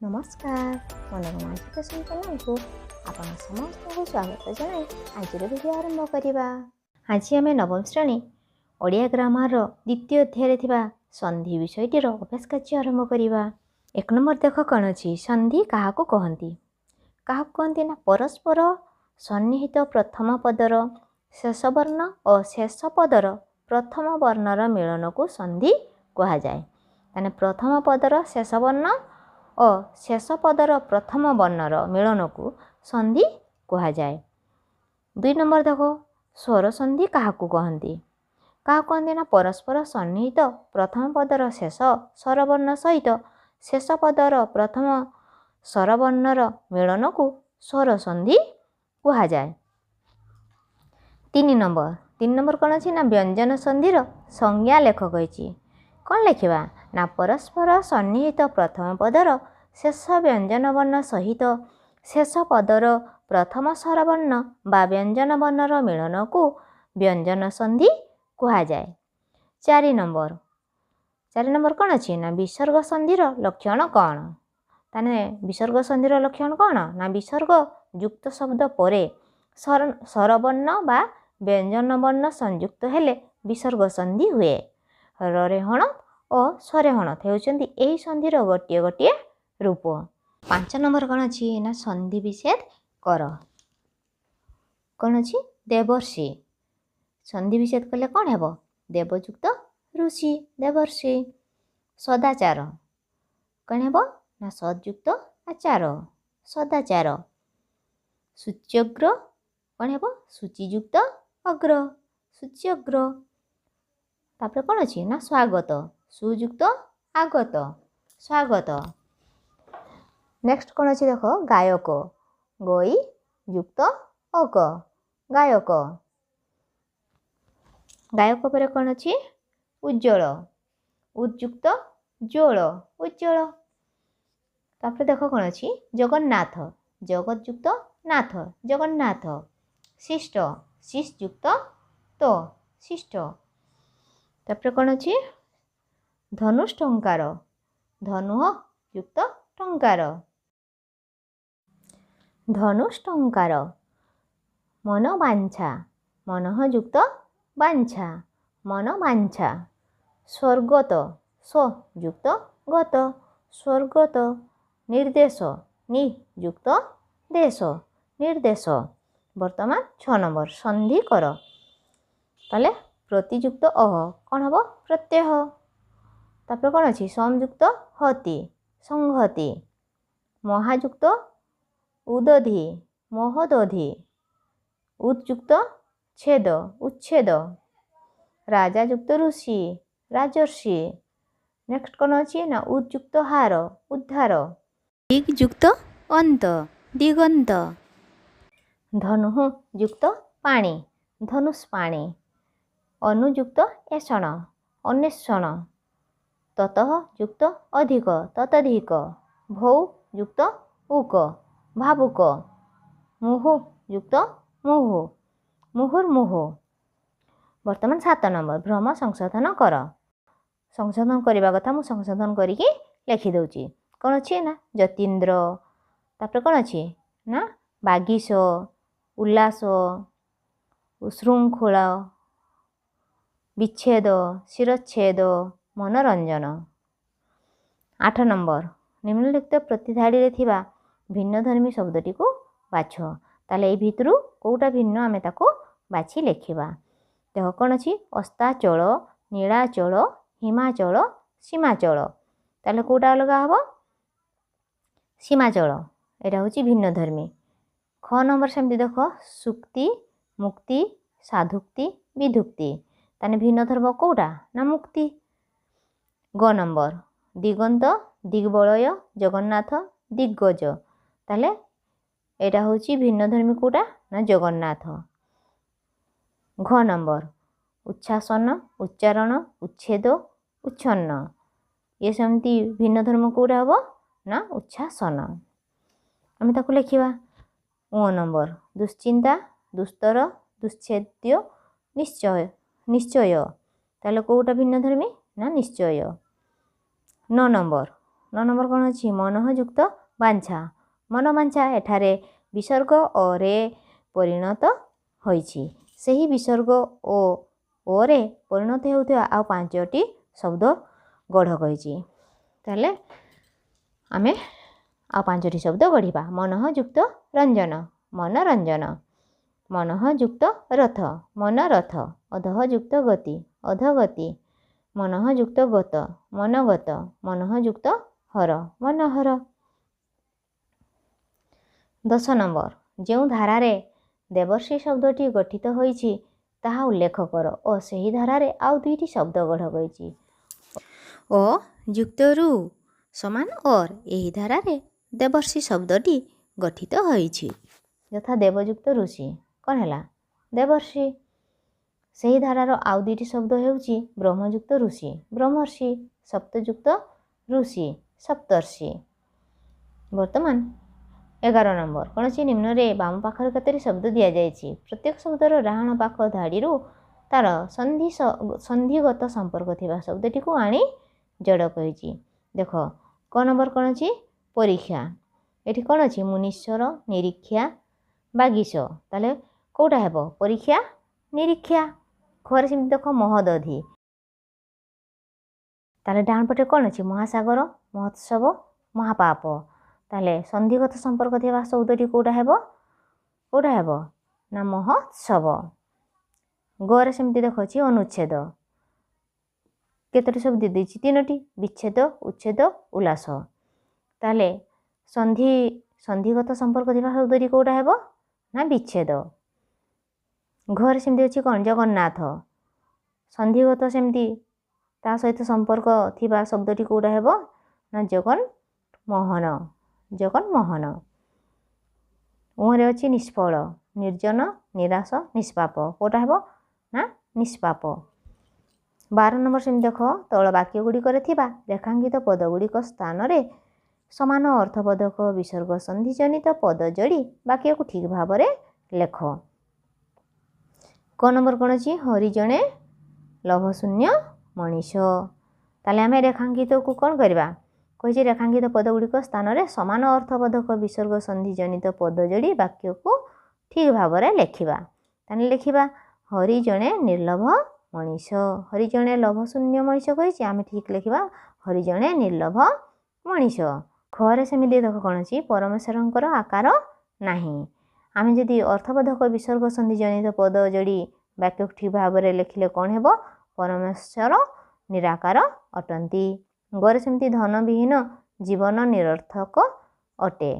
नमस्कार Manorama education channel को आपण समस्त स्वागत जनाई आज भिडियो आरंभ करवा। आज आम नवम श्रेणी ओडिया ग्रामर द्वितीय अध्याय थिबा संधि विषयटीर अभ्यास कार्य आरंभ करवा। एक नंबर देख कौन अच्छी संधि क्या कहती कहती ना परस्पर सन्निहित प्रथम पदर शेष वर्ण और शेष पदर प्रथम वर्णर मिलन को संधि कह जाए। ताने प्रथम पदर शेष वर्ण और शेष पदर प्रथम वर्णर मिलन को संधि कह जाए। 2 नंबर देख स्वर संधि क्या कहती ना परस्पर सन्निहित प्रथम पदर शेष स्वरवर्ण सहित शेष पदर प्रथम स्वरवर्णर मिलन को स्वर संधि कह जाए। 3 नंबर कौन अच्छी ना व्यंजन संधिर संज्ञा लेख कही कौन लिखा ना परस्पर सन्निहित प्रथम पदर शेष व्यंजन वर्ण सहित शेष पदर प्रथम स्वरवर्ण बा व्यंजन वर्णर मिलन को व्यंजन संधि कह जाए। 4 नंबर कौन अच्छी ना विसर्ग संधिर लक्षण कौन ताने विसर्ग संधिर लक्षण कौन ना विसर्ग युक्त शब्द परे स्वरवर्ण बा व्यंजन वर्ण संयुक्त हेले विसर्ग संधि हुए। रे हण और स्वरे हण हेउचंदी एही संधिर गोटे गोटे रूप। 5 नंबर कौन अच्छी ना संधि विच्छेद कर कौन अच्छी देवर्षि संधि विच्छेद कले कौन हेबो देवयुक्त ऋषि देवर्षि। सदाचार कौन हेबो ना सदयुक्त आचार सदाचार। सूच्यग्र कौन हेबो सूचियुक्त अग्र सूच्यग्र। तापर कौन अच्छी ना स्वागत सुयुक्त आगत स्वागत। नेक्स्ट कौन अच्छी देख गायक गई युक्त अग गायक। गायक पर कौन अच्छी उज्ज्वल उद्युक्त ज्वल उज्ज्वल। तापर देख कौन अच्छी जगन्नाथ जगतयुक्त नाथ जगन्नाथ। शिष्ट शिष्युक्त तो शिष्ट। तापर कौन अच्छी धनुष्टंकार धनु युक्त टंकार धनुष्टंकार। मनोवांछा मन युक्त वांछा मनोवांछा। स्वर्गत स्वयुक्त गत स्वर्गत। निर्देश नियुक्त देश निर्देश। वर्तमान 6 नंबर संधि कर ताले प्रतियुक्त अह कौन हम प्रत्यय। तापर कौन अच्छी संयुक्त हति संहति। महायुक्त उदधि महोदधि। उद्युक्त छेद उच्छेद। राजायुक्त ऋषि राजर्षि। नेक्स्ट कौन अच्छी ना उद्युक्त हार उद्धार। दिग्युक्त अंत दिगंत। धनु युक्त पाणी धनुष्पाणी। अनुयुक्त ऐषण अन्वेषण। ततः युक्त अधिक ततधिक। भौ युक्त उक भावुक। मुहु युक्त मुहु मुहुर्मुहु। वर्तमान 7 नंबर भ्रम संशोधन कर संशोधन करने कथा मुझे संशोधन करके लिखिदे कौन अच्छी ना जतीन्द्र। तापर कौन अच्छी ना बागीश उल्लास उशृंखला विच्छेद शिरच्छेद मनोरंजन। 8 नंबर निम्नलिखित प्रतिधाड़ी थिबा भिन्न धर्मी शब्दटी को बाछ ताले भितर कौटा भिन्न आमे ताको बाछि लेखिबा। देख कौन अच्छी अस्ताचल नीलाचल हिमाचल सीमाचल ताले कौटा अलग हम सीमाचल यहाँ हूँ भिन्न धर्मी। 6 नंबर सेमती देख सुक्ति मुक्ति साधुक्ति विधुक्ति ताने भिन्न धर्म कौटा ना मुक्ति। ग नंबर दिगंत दिग्बलय जगन्नाथ दिग्गज ताले एटा हूँ भिन्न धर्मी कौटा ना जगन्नाथ। घ नंबर उच्छासन उच्चारण उच्छेद उच्छन्न ये सेमती भिन्न धर्म कौटा हम ना उच्छासन आम ताको लिखा। उ नंबर दुश्चिंता दुस्तर दुश्छेद्य निश्चय निश्चय ताले कौटा भिन्न धर्मी ना निश्चय। 9 नंबर ନଅ ନମ୍ବର କ'ଣ ଅଛି ମନଃଯୁକ୍ତ ବାଞ୍ଛା। ମନବାଞ୍ଛା ଏଠାରେ ବିସର୍ଗ ଅରେ ପରିଣତ ହୋଇଛି। ସେହି ବିସର୍ଗ ଓରେ ପରିଣତ ହେଉଥିବା ଆଉ 5ଟି ଶବ୍ଦ ଗଢ଼ କହିଛି। ତାହେଲେ ଆମେ ଆଉ 5ଟି ଶବ୍ଦ ଗଢ଼ିବା। ମନଃଯୁକ୍ତ ରଞ୍ଜନ ମନୋରଞ୍ଜନ, ମନଃଯୁକ୍ତ ରଥ ମନୋରଥ, ଅଧଃଯୁକ୍ତ ଗତି ଅଧୋଗତି, ମନଃଯୁକ୍ତ ଗତ ମନୋଗତ, ମନଃଯୁକ୍ତ ହର ମନୋହର। 10 ନମ୍ବର ଯେଉଁ ଧାରାରେ ଦେବର୍ଷି ଶବ୍ଦଟି ଗଠିତ ହୋଇଛି ତାହା ଉଲ୍ଲେଖ କର ଓ ସେହି ଧାରାରେ ଆଉ 2ଟି ଶବ୍ଦ ଗଢ଼ କହିଛି। ଓ ଯୁକ୍ତ ରୁ ସମାନ ଅର୍ ଏହି ଧାରାରେ ଦେବର୍ଷି ଶବ୍ଦଟି ଗଠିତ ହୋଇଛି। ଯଥା ଦେବଯୁକ୍ତ ଋଷି କ'ଣ ହେଲା ଦେବର୍ଷି। ସେହି ଧାରାର ଆଉ 2ଟି ଶବ୍ଦ ହେଉଛି ବ୍ରହ୍ମଯୁକ୍ତ ଋଷି ବ୍ରହ୍ମର୍ଷି, ସପ୍ତଯୁକ୍ତ ଋଷି ସପ୍ତର୍ଷି। ବର୍ତ୍ତମାନ 11 ନମ୍ବର କ'ଣ ଅଛି ନିମ୍ନରେ ବାମ ପାଖରେ କେତୋଟି ଶବ୍ଦ ଦିଆଯାଇଛି। ପ୍ରତ୍ୟେକ ଶବ୍ଦର ଡାହାଣ ପାଖ ଧାଡ଼ିରୁ ତାର ସନ୍ଧିଗତ ସମ୍ପର୍କ ଥିବା ଶବ୍ଦଟିକୁ ଆଣି ଯୋଡ଼ କହିଛି। ଦେଖ କ ନମ୍ବର କ'ଣ ଅଛି ପରୀକ୍ଷା। ଏଠି କ'ଣ ଅଛି ମୁନୀଶ୍ୱର ନିରୀକ୍ଷା ବାଗୀଶ। ତାହେଲେ କେଉଁଟା ହେବ ପରୀକ୍ଷା ନିରୀକ୍ଷା। ଘରେ ସେମିତି ଦେଖ ମହୋଦଧି। ତାହେଲେ ଡାହାଣ ପଟେ କ'ଣ ଅଛି ମହାସାଗର ମହୋତ୍ସବ ମହାପାପ। ତାହେଲେ ସନ୍ଧିଗତ ସମ୍ପର୍କ ଥିବା ଶବ୍ଦଟି କେଉଁଟା ହେବ ନା ମହୋତ୍ସବ। ଗରେ ସେମିତି ଦେଖ ଅଛି ଅନୁଚ୍ଛେଦ। କେତୋଟି ଶବ୍ଦ ଦେଇଛି 3ଟି ବିଚ୍ଛେଦ ଉଚ୍ଛେଦ ଉଲ୍ଲାସ। ତାହେଲେ ସନ୍ଧିଗତ ସମ୍ପର୍କ ଥିବା ଶବ୍ଦଟି କେଉଁଟା ହେବ ନା ବିଚ୍ଛେଦ। ଘରେ ସେମିତି ଅଛି କ'ଣ ଜଗନ୍ନାଥ। ସନ୍ଧିଗତ ସେମିତି ତା ସହିତ ସମ୍ପର୍କ ଥିବା ଶବ୍ଦଟି କେଉଁଟା ହେବ ନା ଜଗନ୍ମୋହନ। ଉଁରେ ଅଛି ନିଷ୍ଫଳ ନିର୍ଜନ ନିରାଶ ନିଷ୍ପାପ। କେଉଁଟା ହେବ ନା ନିଷ୍ପାପ। 12 ନମ୍ବର ସେମିତି ଦେଖ ତଳ ବାକ୍ୟ ଗୁଡ଼ିକରେ ଥିବା ରେଖାଙ୍କିତ ପଦ ଗୁଡ଼ିକ ସ୍ଥାନରେ ସମାନ ଅର୍ଥବୋଧକ ବିସର୍ଗ ସନ୍ଧି ଜନିତ ପଦ ଯୋଡ଼ି ବାକ୍ୟକୁ ଠିକ୍ ଭାବରେ ଲେଖ। କ ନମ୍ବର କ'ଣ ଅଛି ହରି ଜଣେ ଲୋଭଶୂନ୍ୟ ମଣିଷ। ତାହେଲେ ଆମେ ରେଖାଙ୍କିତକୁ କ'ଣ କରିବା କହିଛି ରେଖାଙ୍କିତ ପଦ ଗୁଡ଼ିକ ସ୍ଥାନରେ ସମାନ ଅର୍ଥବୋଧକ ବିସର୍ଗ ସନ୍ଧି ଜନିତ ପଦ ଯୋଡ଼ି ବାକ୍ୟକୁ ଠିକ୍ ଭାବରେ ଲେଖିବା। ତାହେଲେ ଲେଖିବା ହରି ଜଣେ ନିର୍ଲୋଭ ମଣିଷ। ହରି ଜଣେ ଲୋଭଶୂନ୍ୟ ମଣିଷ କହିଛି ଆମେ ଠିକ୍ ଲେଖିବା ହରି ଜଣେ ନିର୍ଲୋଭ ମଣିଷ। ଘରେ ସେମିତି ଦେଖ କ'ଣ ଅଛି ପରମେଶ୍ୱରଙ୍କର ଆକାର ନାହିଁ। ଆମେ ଯଦି ଅର୍ଥବୋଧକ ବିସର୍ଗ ସନ୍ଧି ଜନିତ ପଦ ଯୋଡ଼ି ବାକ୍ୟକୁ ଠିକ୍ ଭାବରେ ଲେଖିଲେ କ'ଣ ହେବ ପରମେଶ୍ୱର ନିରାକାର ଅଟନ୍ତି। ଗରେ ସେମିତି ଧନବିହୀନ ଜୀବନ ନିରର୍ଥକ ଅଟେ।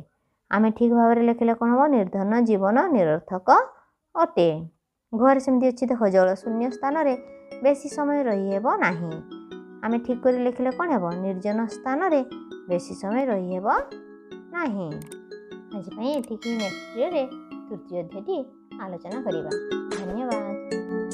ଆମେ ଠିକ୍ ଭାବରେ ଲେଖିଲେ କ'ଣ ହେବ ନିର୍ଧନ ଜୀବନ ନିରର୍ଥକ ଅଟେ। ଘରେ ସେମିତି ଅଛି ଦେଖ ଜଳଶୂନ୍ୟ ସ୍ଥାନରେ ବେଶୀ ସମୟ ରହିହେବ ନାହିଁ। ଆମେ ଠିକ୍ କରି ଲେଖିଲେ କ'ଣ ହେବ ନିର୍ଜନ ସ୍ଥାନରେ ବେଶୀ ସମୟ ରହିହେବ ନାହିଁ। ଆଜି ପାଇଁ ଏତିକି ନେକ୍ସଟ ଭିଡ଼ିଓରେ ତୃତୀୟ ଅଧ୍ୟାୟଟି ଆଲୋଚନା କରିବା। ଧନ୍ୟବାଦ।